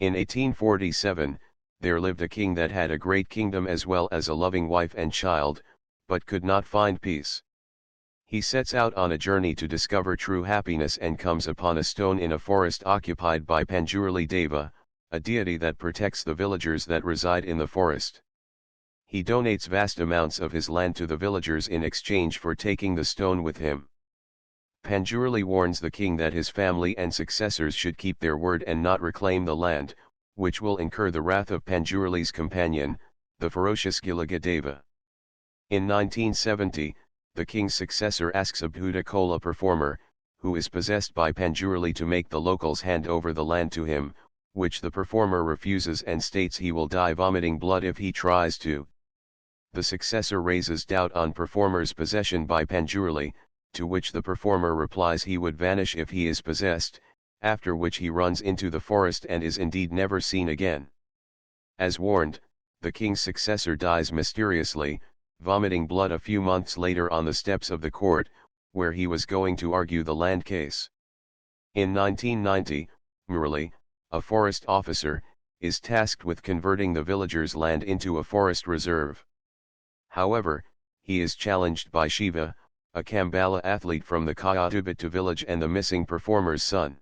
In 1847, there lived a king that had a great kingdom as well as a loving wife and child, but could not find peace. He sets out on a journey to discover true happiness and comes upon a stone in a forest occupied by Panjurali Deva, a deity that protects the villagers that reside in the forest. He donates vast amounts of his land to the villagers in exchange for taking the stone with him. Panjurali warns the king that his family and successors should keep their word and not reclaim the land, which will incur the wrath of Panjurali's companion, the ferocious Gilagadeva. In 1970, the king's successor asks a Bhuta performer, who is possessed by Panjurali, to make the locals hand over the land to him, which the performer refuses and states he will die vomiting blood if he tries to. The successor raises doubt on performer's possession by Panjurali, to which the performer replies he would vanish if he is possessed, after which he runs into the forest and is indeed never seen again. As warned, the king's successor dies mysteriously, vomiting blood a few months later on the steps of the court, where he was going to argue the land case. In 1990, Murali, a forest officer, is tasked with converting the villagers' land into a forest reserve. However, he is challenged by Shiva, a Kambala athlete from the Kayadubittu village and the missing performer's son.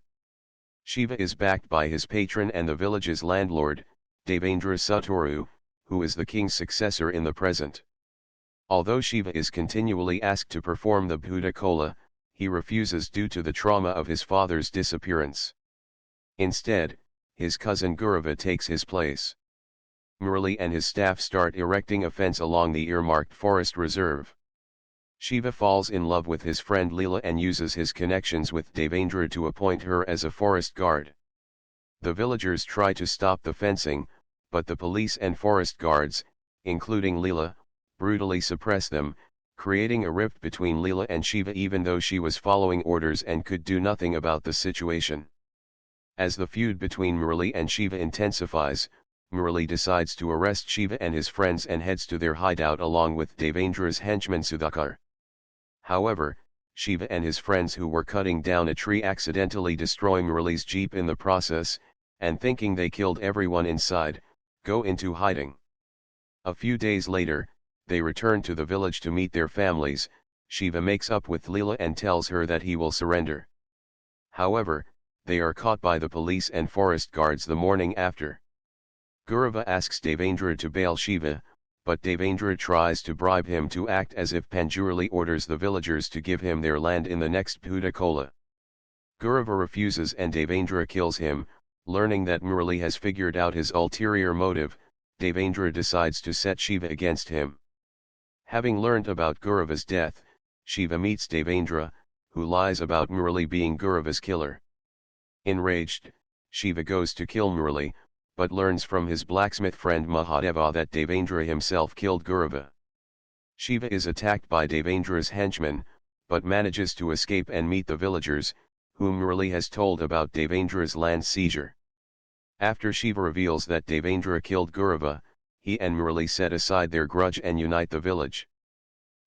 Shiva is backed by his patron and the village's landlord, Devendra Suturu, who is the king's successor in the present. Although Shiva is continually asked to perform the Bhuta, he refuses due to the trauma of his father's disappearance. Instead, his cousin Gaurava takes his place. Murali and his staff start erecting a fence along the earmarked forest reserve. Shiva falls in love with his friend Leela and uses his connections with Devendra to appoint her as a forest guard. The villagers try to stop the fencing, but the police and forest guards, including Leela, brutally suppress them, creating a rift between Leela and Shiva even though she was following orders and could do nothing about the situation. As the feud between Murali and Shiva intensifies, Murali decides to arrest Shiva and his friends and heads to their hideout along with Devendra's henchman Sudhakar. However, Shiva and his friends who were cutting down a tree accidentally destroy Murali's jeep in the process, and thinking they killed everyone inside, go into hiding. A few days later, they return to the village to meet their families. Shiva makes up with Leela and tells her that he will surrender. However, they are caught by the police and forest guards the morning after. Gaurava asks Devendra to bail Shiva, but Devendra tries to bribe him to act as if Panjurali orders the villagers to give him their land in the next Bhuta. Gaurava refuses and Devendra kills him. Learning that Murali has figured out his ulterior motive, Devendra decides to set Shiva against him. Having learned about Gaurava's death, Shiva meets Devendra, who lies about Murali being Gaurava's killer. Enraged, Shiva goes to kill Murali, but learns from his blacksmith friend Mahadeva that Devendra himself killed Gaurava. Shiva is attacked by Devendra's henchmen, but manages to escape and meet the villagers, whom Murali has told about Devendra's land seizure. After Shiva reveals that Devendra killed Gaurava, he and Murali set aside their grudge and unite the village.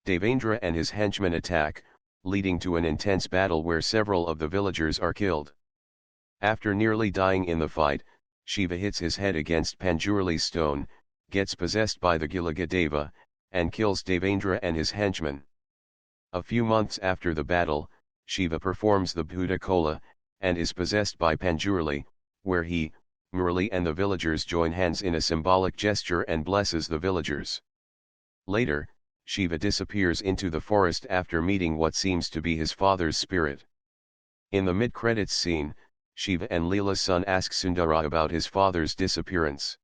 Devendra and his henchmen attack, leading to an intense battle where several of the villagers are killed. After nearly dying in the fight, Shiva hits his head against Panjurali's stone, gets possessed by the Gilagadeva, and kills Devendra and his henchmen. A few months after the battle, Shiva performs the Bhuta, and is possessed by Panjurali, where he, Murali and the villagers join hands in a symbolic gesture and blesses the villagers. Later, Shiva disappears into the forest after meeting what seems to be his father's spirit. In the mid-credits scene, Shiva and Leela's son ask Sundara about his father's disappearance.